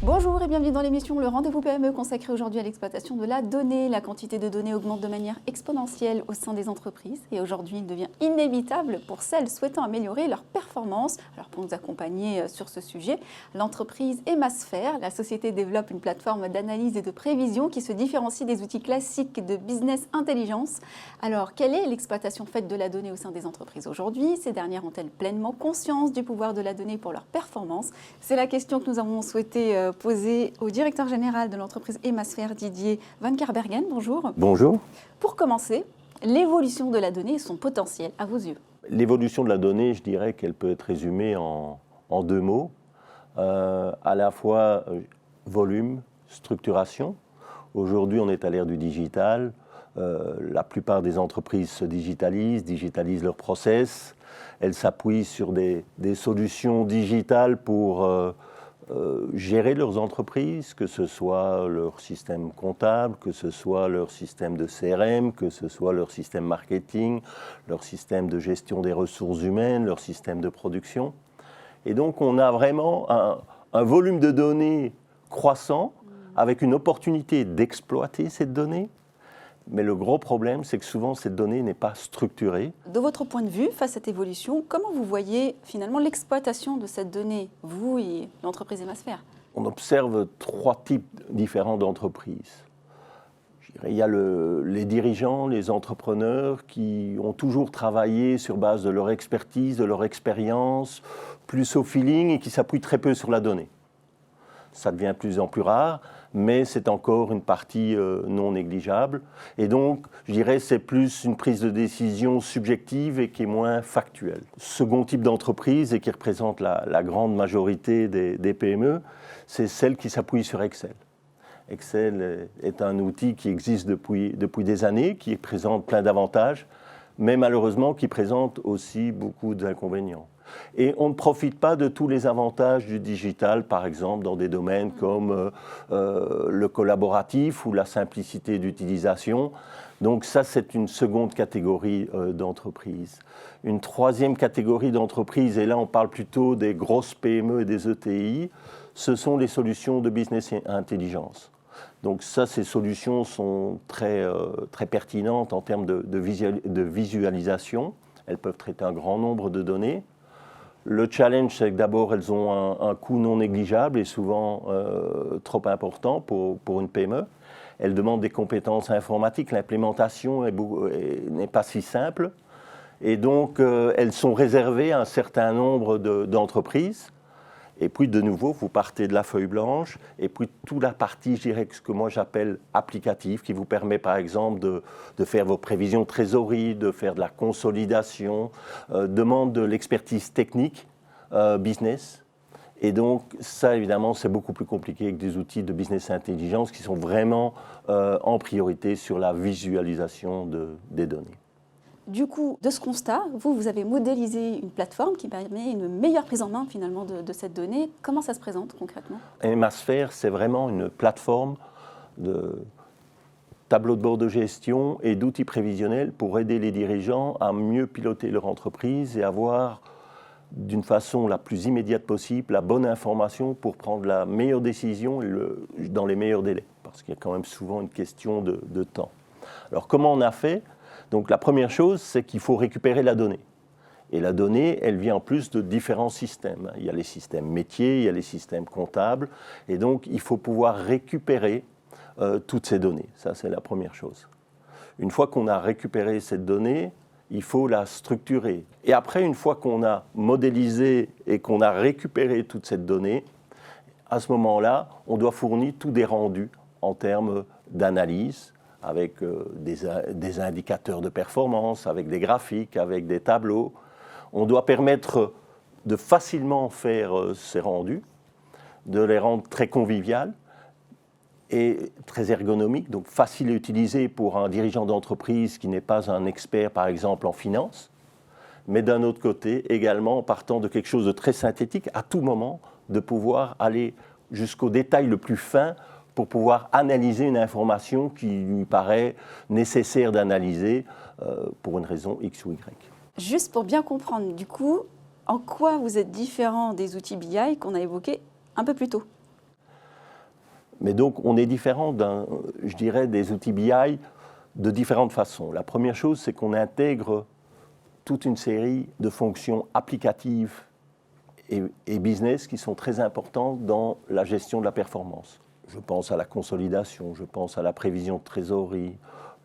Bonjour et bienvenue dans l'émission Le Rendez-vous PME consacré aujourd'hui à l'exploitation de la donnée. La quantité de données augmente de manière exponentielle au sein des entreprises et aujourd'hui il devient inévitable pour celles souhaitant améliorer leur performance. Alors pour nous accompagner sur ce sujet, l'entreprise Emasphère, la société développe une plateforme d'analyse et de prévision qui se différencie des outils classiques de business intelligence. Alors quelle est l'exploitation faite de la donnée au sein des entreprises aujourd'hui? Ces dernières ont-elles pleinement conscience du pouvoir de la donnée pour leur performance? C'est la question que nous avons souhaité poser au directeur général de l'entreprise Emasphère, Didier Van Karbergen. Bonjour. Bonjour. Pour commencer, l'évolution de la donnée et son potentiel, à vos yeux. L'évolution de la donnée, je dirais qu'elle peut être résumée en deux mots. À la fois volume, structuration. Aujourd'hui, on est à l'ère du digital. La plupart des entreprises se digitalisent leurs process. Elles s'appuient sur des solutions digitales pour gérer leurs entreprises, que ce soit leur système comptable, que ce soit leur système de CRM, que ce soit leur système marketing, leur système de gestion des ressources humaines, leur système de production. Et donc on a vraiment un volume de données croissant avec une opportunité d'exploiter cette donnée. Mais le gros problème, c'est que souvent cette donnée n'est pas structurée. De votre point de vue, face à cette évolution, comment vous voyez finalement l'exploitation de cette donnée, vous et l'entreprise Emasphère? On observe trois types différents d'entreprises. Il y a les dirigeants, les entrepreneurs qui ont toujours travaillé sur base de leur expertise, de leur expérience, plus au feeling et qui s'appuient très peu sur la donnée. Ça devient de plus en plus rare, mais c'est encore une partie non négligeable. Et donc, je dirais, c'est plus une prise de décision subjective et qui est moins factuelle. Second type d'entreprise, et qui représente la grande majorité des PME, c'est celle qui s'appuie sur Excel. Excel est un outil qui existe depuis des années, qui présente plein d'avantages, mais malheureusement qui présente aussi beaucoup d'inconvénients. Et on ne profite pas de tous les avantages du digital, par exemple, dans des domaines comme le collaboratif ou la simplicité d'utilisation. Donc ça, c'est une seconde catégorie d'entreprises. Une troisième catégorie d'entreprises, et là on parle plutôt des grosses PME et des ETI, ce sont les solutions de business intelligence. Donc ça, ces solutions sont très pertinentes en termes de visualisation. Elles peuvent traiter un grand nombre de données. Le challenge, c'est que d'abord, elles ont un coût non négligeable et souvent trop important pour une PME. Elles demandent des compétences informatiques. L'implémentation n'est pas si simple. Et donc, elles sont réservées à un certain nombre d'entreprises. Et puis, de nouveau, vous partez de la feuille blanche. Et puis, toute la partie, je dirais, ce que moi j'appelle applicative, qui vous permet, par exemple, de faire vos prévisions de trésorerie, de faire de la consolidation, demande de l'expertise technique, business. Et donc, ça, évidemment, c'est beaucoup plus compliqué que des outils de business intelligence qui sont vraiment en priorité sur la visualisation des données. Du coup, de ce constat, vous avez modélisé une plateforme qui permet une meilleure prise en main finalement de cette donnée. Comment ça se présente concrètement? Emasphère, c'est vraiment une plateforme de tableau de bord de gestion et d'outils prévisionnels pour aider les dirigeants à mieux piloter leur entreprise et avoir d'une façon la plus immédiate possible la bonne information pour prendre la meilleure décision dans les meilleurs délais. Parce qu'il y a quand même souvent une question de temps. Alors comment on a fait? Donc la première chose, c'est qu'il faut récupérer la donnée. Et la donnée, elle vient en plus de différents systèmes. Il y a les systèmes métiers, il y a les systèmes comptables. Et donc, il faut pouvoir récupérer toutes ces données. Ça, c'est la première chose. Une fois qu'on a récupéré cette donnée, il faut la structurer. Et après, une fois qu'on a modélisé et qu'on a récupéré toute cette donnée, à ce moment-là, on doit fournir tous des rendus en termes d'analyse, avec des indicateurs de performance, avec des graphiques, avec des tableaux. On doit permettre de facilement faire ces rendus, de les rendre très conviviales et très ergonomiques, donc facile à utiliser pour un dirigeant d'entreprise qui n'est pas un expert, par exemple, en finance, mais d'un autre côté, également, en partant de quelque chose de très synthétique, à tout moment, de pouvoir aller jusqu'au détail le plus fin pour pouvoir analyser une information qui lui paraît nécessaire d'analyser pour une raison X ou Y. Juste pour bien comprendre, du coup, en quoi vous êtes différent des outils BI qu'on a évoqués un peu plus tôt? Mais donc, on est différent je dirais, des outils BI de différentes façons. La première chose, c'est qu'on intègre toute une série de fonctions applicatives et business qui sont très importantes dans la gestion de la performance. Je pense à la consolidation, je pense à la prévision de trésorerie,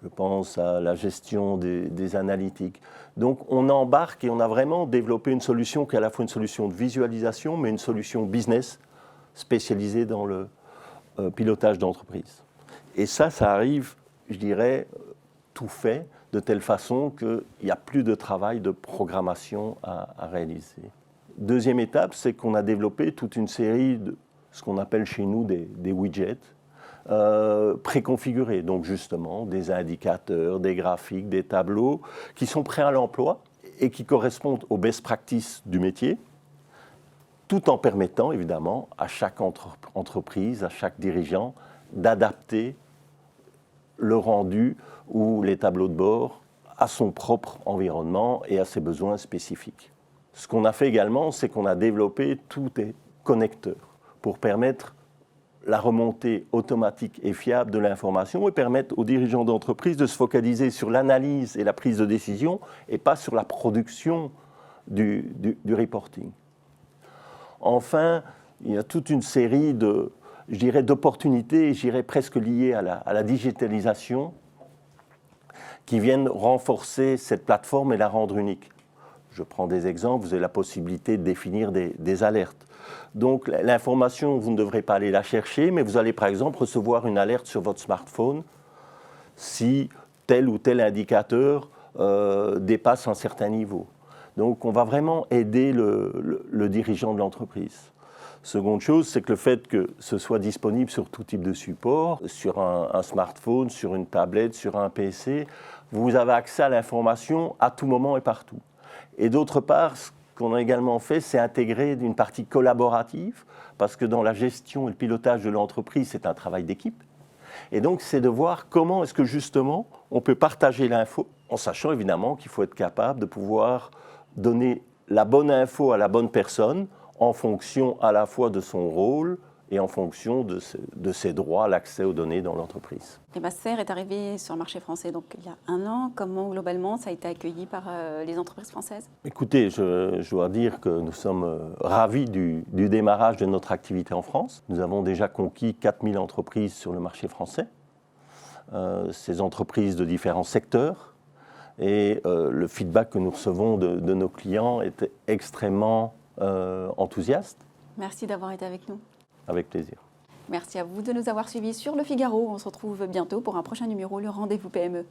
je pense à la gestion des analytiques. Donc on embarque et on a vraiment développé une solution qui est à la fois une solution de visualisation, mais une solution business spécialisée dans le pilotage d'entreprise. Et ça arrive, je dirais, tout fait, de telle façon qu'il n'y a plus de travail de programmation à réaliser. Deuxième étape, c'est qu'on a développé toute une série de ce qu'on appelle chez nous des widgets préconfigurés, donc justement des indicateurs, des graphiques, des tableaux qui sont prêts à l'emploi et qui correspondent aux best practices du métier, tout en permettant évidemment à chaque entreprise, à chaque dirigeant d'adapter le rendu ou les tableaux de bord à son propre environnement et à ses besoins spécifiques. Ce qu'on a fait également, c'est qu'on a développé tous des connecteurs pour permettre la remontée automatique et fiable de l'information et permettre aux dirigeants d'entreprise de se focaliser sur l'analyse et la prise de décision et pas sur la production du reporting. Enfin, il y a toute une série d'opportunités, je dirais presque liées à la digitalisation, qui viennent renforcer cette plateforme et la rendre unique. Je prends des exemples, vous avez la possibilité de définir des alertes. Donc l'information, vous ne devrez pas aller la chercher, mais vous allez par exemple recevoir une alerte sur votre smartphone si tel ou tel indicateur dépasse un certain niveau. Donc on va vraiment aider le dirigeant de l'entreprise. Seconde chose, c'est que le fait que ce soit disponible sur tout type de support, sur un smartphone, sur une tablette, sur un PC, vous avez accès à l'information à tout moment et partout. Et d'autre part, ce qu'on a également fait, c'est intégrer une partie collaborative, parce que dans la gestion et le pilotage de l'entreprise, c'est un travail d'équipe. Et donc, c'est de voir comment est-ce que justement, on peut partager l'info, en sachant évidemment qu'il faut être capable de pouvoir donner la bonne info à la bonne personne, en fonction à la fois de son rôle et en fonction de ses droits à l'accès aux données dans l'entreprise. Sphère est arrivé sur le marché français donc il y a 1 an. Comment globalement ça a été accueilli par les entreprises françaises? Écoutez, je dois dire que nous sommes ravis du démarrage de notre activité en France. Nous avons déjà conquis 4000 entreprises sur le marché français, ces entreprises de différents secteurs. Et le feedback que nous recevons de nos clients est extrêmement enthousiaste. Merci d'avoir été avec nous. Avec plaisir. Merci à vous de nous avoir suivis sur Le Figaro. On se retrouve bientôt pour un prochain numéro, le Rendez-vous PME.